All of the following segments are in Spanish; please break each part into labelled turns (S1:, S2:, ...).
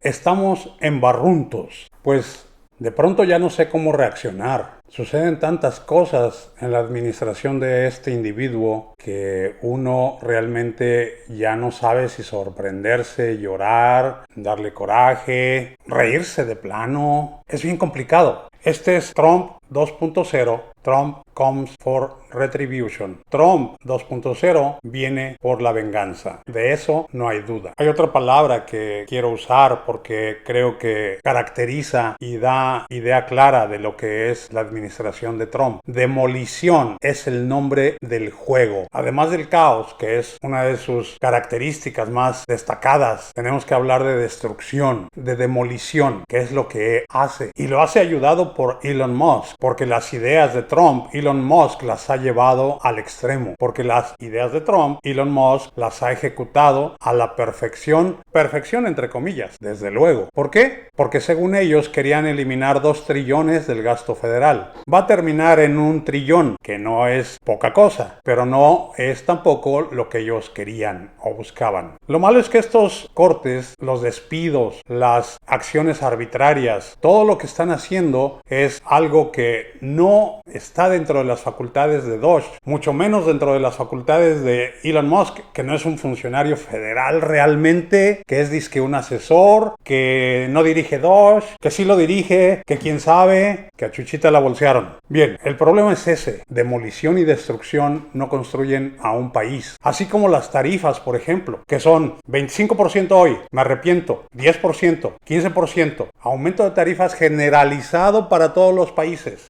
S1: Estamos en barruntos, pues de pronto ya no sé cómo reaccionar. Suceden tantas cosas en la administración de este individuo que uno realmente ya no sabe si sorprenderse, llorar, darle coraje, reírse de plano. Es bien complicado. Este es Trump 2.0. Trump comes for retribution. Trump 2.0 viene por la venganza. De eso no hay duda. Hay otra palabra que quiero usar porque creo que caracteriza y da idea clara de lo que es la administración de Trump. Demolición es el nombre del juego. Además del caos, que es una de sus características más destacadas, tenemos que hablar de destrucción, de demolición, que es lo que hace. Y lo hace ayudado por Elon Musk, porque las ideas de Trump, Elon Musk las ha llevado al extremo, porque las ideas de Trump, Elon Musk las ha ejecutado a la perfección, perfección entre comillas, desde luego. ¿Por qué? Porque según ellos querían eliminar 2 trillones del gasto federal. Va a terminar en 1 trillón, que no es poca cosa, pero no es tampoco lo que ellos querían o buscaban. Lo malo es que estos cortes, los despidos, las acciones arbitrarias, todo lo que están haciendo es algo que no está dentro de las facultades de Doge, mucho menos dentro de las facultades de Elon Musk, que no es un funcionario federal realmente, que es dizque un asesor, que no dirige Doge, que sí lo dirige, que quién sabe, que a Chuchita la bolsearon. Bien, el problema es ese. Demolición y destrucción no construyen a un país. Así como las tarifas, por ejemplo, que son 25% hoy, me arrepiento, 10%, 15%, aumento de tarifas generalizado para todos los países.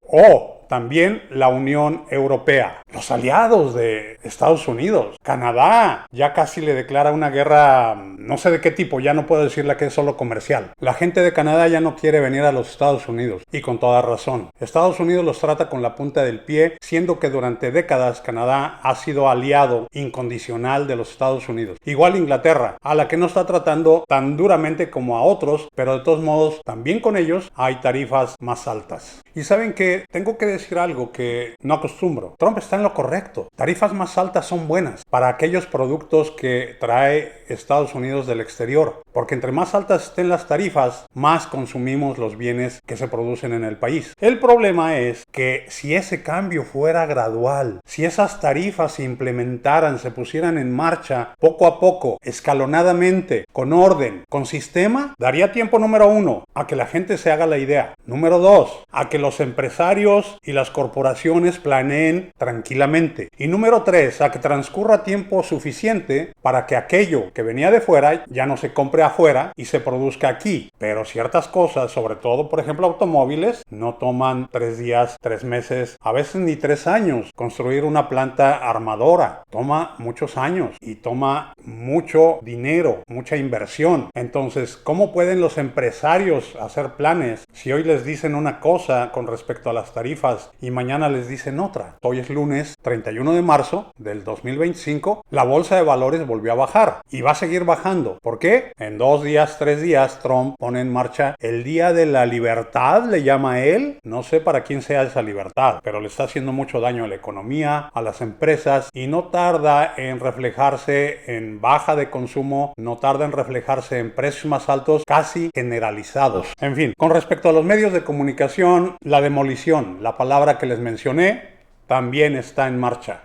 S1: También la Unión Europea, los aliados de Estados Unidos, Canadá, ya casi le declara una guerra, no sé de qué tipo, ya no puedo decirle que es solo comercial. La gente de Canadá ya no quiere venir a los Estados Unidos, y con toda razón. Estados Unidos los trata con la punta del pie, siendo que durante décadas Canadá ha sido aliado incondicional de los Estados Unidos. Igual Inglaterra, a la que no está tratando tan duramente como a otros, pero de todos modos, también con ellos hay tarifas más altas. Y saben que tengo que decir algo que no acostumbro. Trump está en lo correcto. Tarifas más altas son buenas para aquellos productos que trae Estados Unidos del exterior, porque entre más altas estén las tarifas, más consumimos los bienes que se producen en el país. El problema es que si ese cambio fuera gradual, si esas tarifas se implementaran, se pusieran en marcha poco a poco, escalonadamente, con orden, con sistema, daría tiempo, número 1, a que la gente se haga la idea. Número 2, a que los empresarios y las corporaciones planeen tranquilamente. Y número 3, a que transcurra tiempo suficiente para que aquello que venía de fuera ya no se compre afuera y se produzca aquí. Pero ciertas cosas, sobre todo por ejemplo automóviles, no toman 3 días, 3 meses, a veces ni 3 años. Construir una planta armadora toma muchos años y toma mucho dinero, mucha inversión. Entonces, ¿cómo pueden los empresarios hacer planes si hoy les dicen una cosa con respecto a las tarifas y mañana les dicen otra? Hoy es lunes 31 de marzo del 2025, la bolsa de valores volvió a bajar y va a seguir bajando. ¿Por qué? En 2 días, 3 días, Trump pone en marcha el Día de la Libertad, le llama él. No sé para quién sea esa libertad, pero le está haciendo mucho daño a la economía, a las empresas, y no tarda en reflejarse en baja de consumo, no tarda en reflejarse en precios más altos, casi generalizados. En fin, con respecto a los medios de comunicación, la demolición, la palabra que les mencioné, también está en marcha.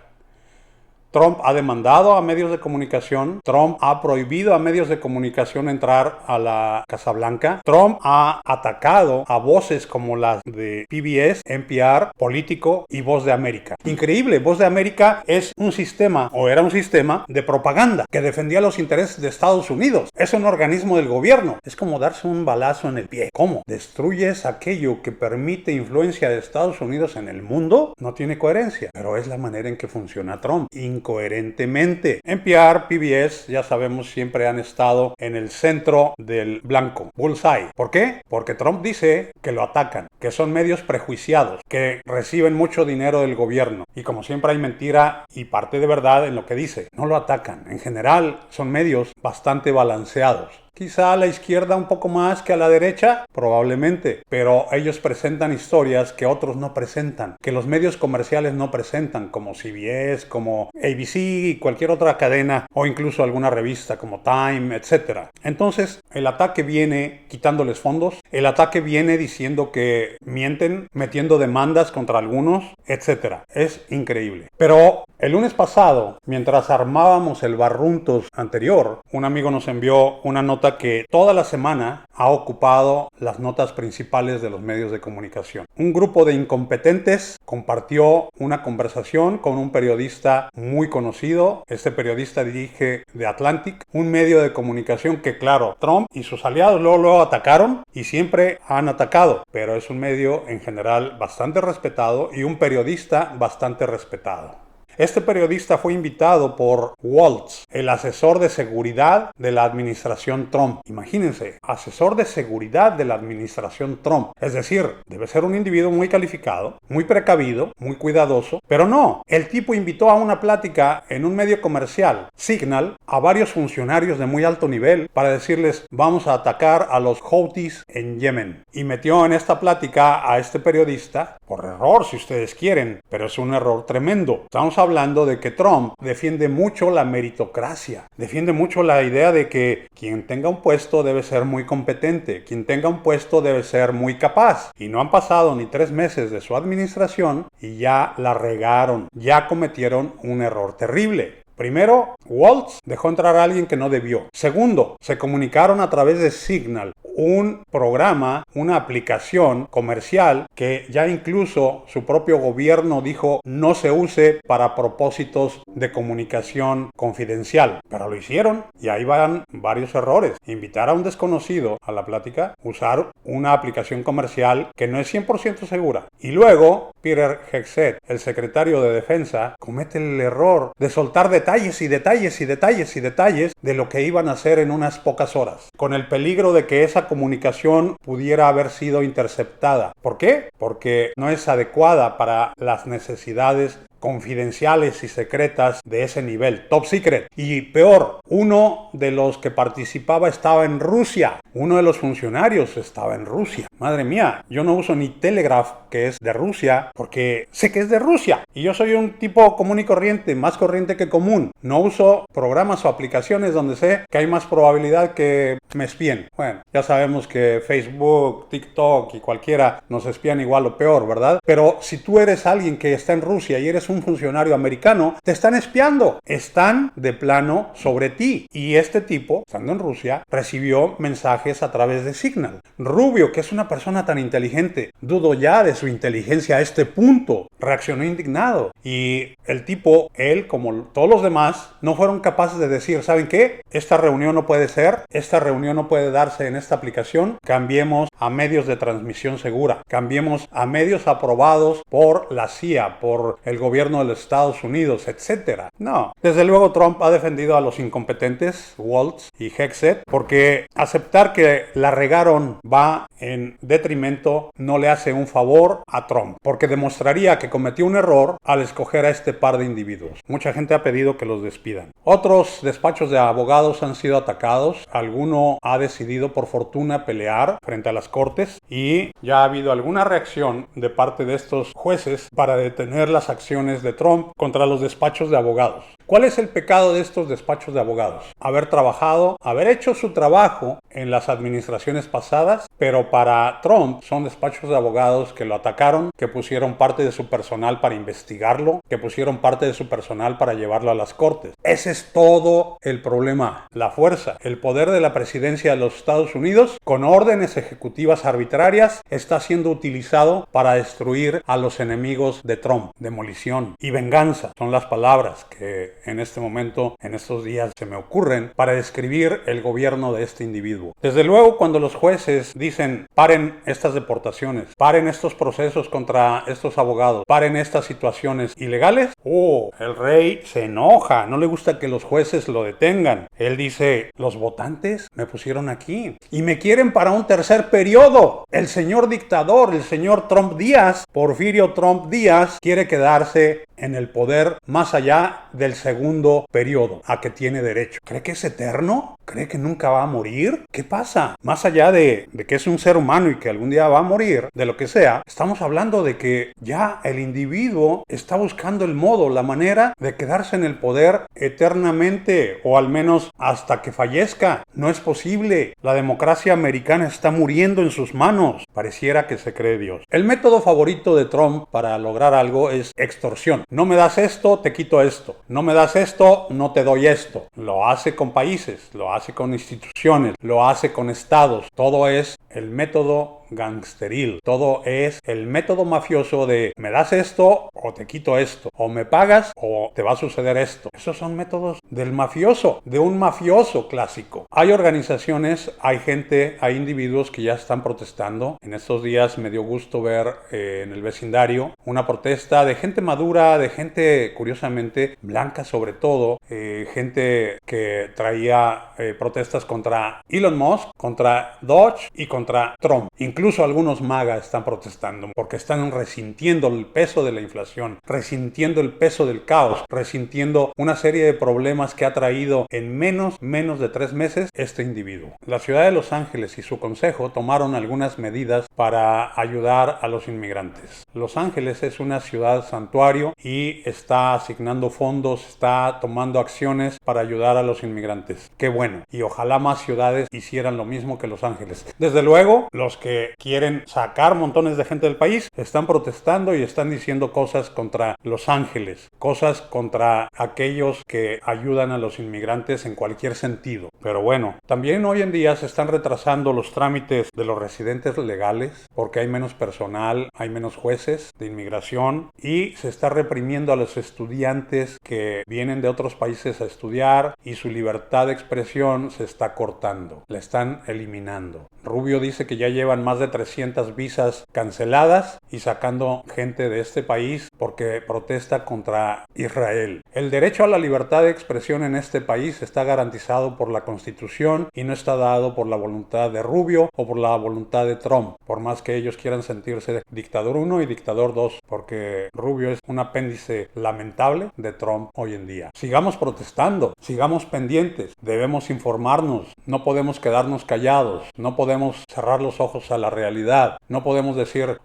S1: Trump ha demandado a medios de comunicación. Trump ha prohibido a medios de comunicación entrar a la Casa Blanca. Trump ha atacado a voces como las de PBS, NPR, Político y Voz de América. Increíble, Voz de América es un sistema, o era un sistema, de propaganda que defendía los intereses de Estados Unidos. Es un organismo del gobierno. Es como darse un balazo en el pie. ¿Cómo? ¿Destruyes aquello que permite influencia de Estados Unidos en el mundo? No tiene coherencia, pero es la manera en que funciona Trump. Coherentemente. NPR, PBS, ya sabemos, siempre han estado en el centro del blanco, bullseye. ¿Por qué? Porque Trump dice que lo atacan, que son medios prejuiciados, que reciben mucho dinero del gobierno. Y como siempre hay mentira y parte de verdad en lo que dice. No lo atacan. En general son medios bastante balanceados. Quizá a la izquierda un poco más que a la derecha, probablemente, pero ellos presentan historias que otros no presentan, que los medios comerciales no presentan, como CBS, como ABC y cualquier otra cadena, o incluso alguna revista como Time, etc. Entonces, el ataque viene quitándoles fondos, el ataque viene diciendo que mienten, metiendo demandas contra algunos, etc. Es increíble. Pero el lunes pasado, mientras armábamos el barruntos anterior, un amigo nos envió una nota que toda la semana ha ocupado las notas principales de los medios de comunicación. Un grupo de incompetentes compartió una conversación con un periodista muy conocido. Este periodista dirige The Atlantic, un medio de comunicación que, claro, Trump y sus aliados luego atacaron y siempre han atacado, pero es un medio en general bastante respetado y un periodista bastante respetado. Este periodista fue invitado por Waltz, el asesor de seguridad de la administración Trump. Imagínense, asesor de seguridad de la administración Trump. Es decir, debe ser un individuo muy calificado, muy precavido, muy cuidadoso. Pero no, el tipo invitó a una plática en un medio comercial, Signal, a varios funcionarios de muy alto nivel para decirles: vamos a atacar a los Houthis en Yemen. Y metió en esta plática a este periodista, por error si ustedes quieren, pero es un error tremendo. Estamos hablando de que Trump defiende mucho la meritocracia, defiende mucho la idea de que quien tenga un puesto debe ser muy competente, quien tenga un puesto debe ser muy capaz. Y no han pasado ni 3 meses de su administración y ya la regaron, ya cometieron un error terrible. Primero, Waltz dejó entrar a alguien que no debió. Segundo, se comunicaron a través de Signal, un programa, una aplicación comercial que ya incluso su propio gobierno dijo no se use para propósitos de comunicación confidencial. Pero lo hicieron y ahí van varios errores. Invitar a un desconocido a la plática, usar una aplicación comercial que no es 100% segura. Y luego, Peter Hegseth, el secretario de Defensa, comete el error de soltar detalles y detalles y detalles y detalles de lo que iban a hacer en unas pocas horas, con el peligro de que esa comunicación pudiera haber sido interceptada. ¿Por qué? Porque no es adecuada para las necesidades confidenciales y secretas de ese nivel, top secret. Y peor, uno de los que participaba estaba en Rusia, uno de los funcionarios estaba en Rusia. Madre mía, yo no uso ni Telegraph, que es de Rusia, porque sé que es de Rusia. Y yo soy un tipo común y corriente, más corriente que común. No uso programas o aplicaciones donde sé que hay más probabilidad que me espíen. Bueno, ya sabemos que Facebook, TikTok y cualquiera nos espían igual o peor, ¿verdad? Pero si tú eres alguien que está en Rusia y eres un funcionario americano, te están espiando. Están de plano sobre ti. Y este tipo, estando en Rusia, recibió mensajes a través de Signal. Rubio, que es una persona tan inteligente, dudo ya de su inteligencia a este punto. Reaccionó indignado. Y el tipo, él, como todos los demás, no fueron capaces de decir, ¿saben qué? Esta reunión no puede ser, esta reunión no puede darse en esta aplicación. Cambiemos a medios de transmisión segura. Cambiemos a medios aprobados por la CIA, por el gobierno de los Estados Unidos, etc. No. Desde luego Trump ha defendido a los incompetentes, Waltz y Hegseth, porque aceptar que la regaron va en detrimento, no le hace un favor a Trump, porque demostraría que cometió un error al escoger a este par de individuos. Mucha gente ha pedido que los despidan. Otros despachos de abogados han sido atacados. Alguno ha decidido por fortuna pelear frente a las cortes y ya ha habido alguna reacción de parte de estos jueces para detener las acciones de Trump contra los despachos de abogados. ¿Cuál es el pecado de estos despachos de abogados? Haber trabajado, haber hecho su trabajo en las administraciones pasadas, pero para Trump son despachos de abogados que lo atacaron, que pusieron parte de su personal para investigarlo, que pusieron parte de su personal para llevarlo a las cortes. Ese es todo el problema. La fuerza, el poder de la presidencia de los Estados Unidos, con órdenes ejecutivas arbitrarias, está siendo utilizado para destruir a los enemigos de Trump. Demolición y venganza son las palabras que en este momento, en estos días, se me ocurren para describir el gobierno de este individuo. Desde luego, cuando los jueces dicen, paren estas deportaciones, paren estos procesos contra estos abogados, paren estas situaciones ilegales, el rey se enoja, no le gusta que los jueces lo detengan. Él dice, los votantes me pusieron aquí y me quieren para un tercer periodo. El señor dictador, el señor Trump Díaz, Porfirio Trump Díaz, quiere quedarse en el poder más allá del segundo periodo a que tiene derecho. ¿Cree que es eterno? ¿Cree que nunca va a morir? ¿Qué pasa? Más allá de que es un ser humano y que algún día va a morir, de lo que sea, estamos hablando de que ya el individuo está buscando el modo, la manera de quedarse en el poder eternamente, o al menos hasta que fallezca. No es posible. La democracia americana está muriendo en sus manos. Pareciera que se cree Dios. El método favorito de Trump para lograr algo es extorsión. No me das esto, te quito esto. No me das esto, no te doy esto. Lo hace con países, lo hace con instituciones, lo hace con estados. Todo es el método gangsteril. Todo es el método mafioso de me das esto o te quito esto, o me pagas o te va a suceder esto. Esos son métodos del mafioso, de un mafioso clásico. Hay organizaciones, hay gente, hay individuos que ya están protestando. En estos días me dio gusto ver en el vecindario una protesta de gente madura, de gente curiosamente blanca sobre todo, gente que traía protestas contra Elon Musk, contra Dodge y contra Trump. Incluso algunos MAGA están protestando porque están resintiendo el peso de la inflación, resintiendo el peso del caos, resintiendo una serie de problemas que ha traído en menos de 3 meses este individuo. La ciudad de Los Ángeles y su consejo tomaron algunas medidas para ayudar a los inmigrantes. Los Ángeles es una ciudad santuario y está asignando fondos, está tomando acciones para ayudar a los inmigrantes. Qué bueno. Y ojalá más ciudades hicieran lo mismo que Los Ángeles. Desde luego, los que quieren sacar montones de gente del país están protestando y están diciendo cosas contra Los Ángeles, cosas contra aquellos que ayudan a los inmigrantes en cualquier sentido. Pero bueno, también hoy en día se están retrasando los trámites de los residentes legales porque hay menos personal, hay menos jueces de inmigración y se está reprimiendo a los estudiantes que vienen de otros países a estudiar y su libertad de expresión se está cortando, la están eliminando. Rubio dice que ya llevan más de 300 visas canceladas y sacando gente de este país porque protesta contra Israel. El derecho a la libertad de expresión en este país está garantizado por la Constitución y no está dado por la voluntad de Rubio o por la voluntad de Trump, por más que ellos quieran sentirse dictador 1 y dictador 2, porque Rubio es un apéndice lamentable de Trump hoy en día. Sigamos protestando, sigamos pendientes, debemos informarnos, no podemos quedarnos callados, no podemos cerrar los ojos a la realidad, no podemos decir,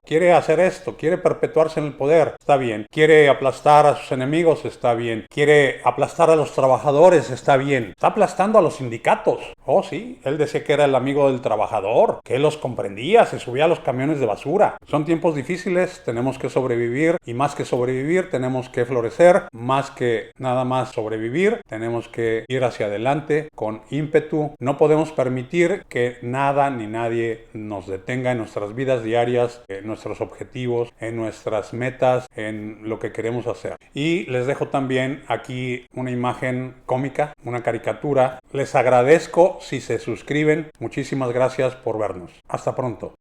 S1: quiere hacer esto, quiere perpetuarse en el poder, está bien, quiere aplastar a sus enemigos, está bien, quiere aplastar a los trabajadores, está bien, está aplastando a los sindicatos. Sí, él decía que era el amigo del trabajador, que él los comprendía, se subía a los camiones de basura. Son tiempos difíciles, tenemos que sobrevivir y más que sobrevivir tenemos que florecer, más que nada más sobrevivir, tenemos que ir hacia adelante con ímpetu. No podemos permitir que nada ni nadie nos detenga en nuestras vidas diarias, en nuestros objetivos, en nuestras metas, en lo que queremos hacer. Y les dejo también aquí una imagen cómica, una caricatura. Les agradezco si se suscriben. Muchísimas gracias por vernos. Hasta pronto.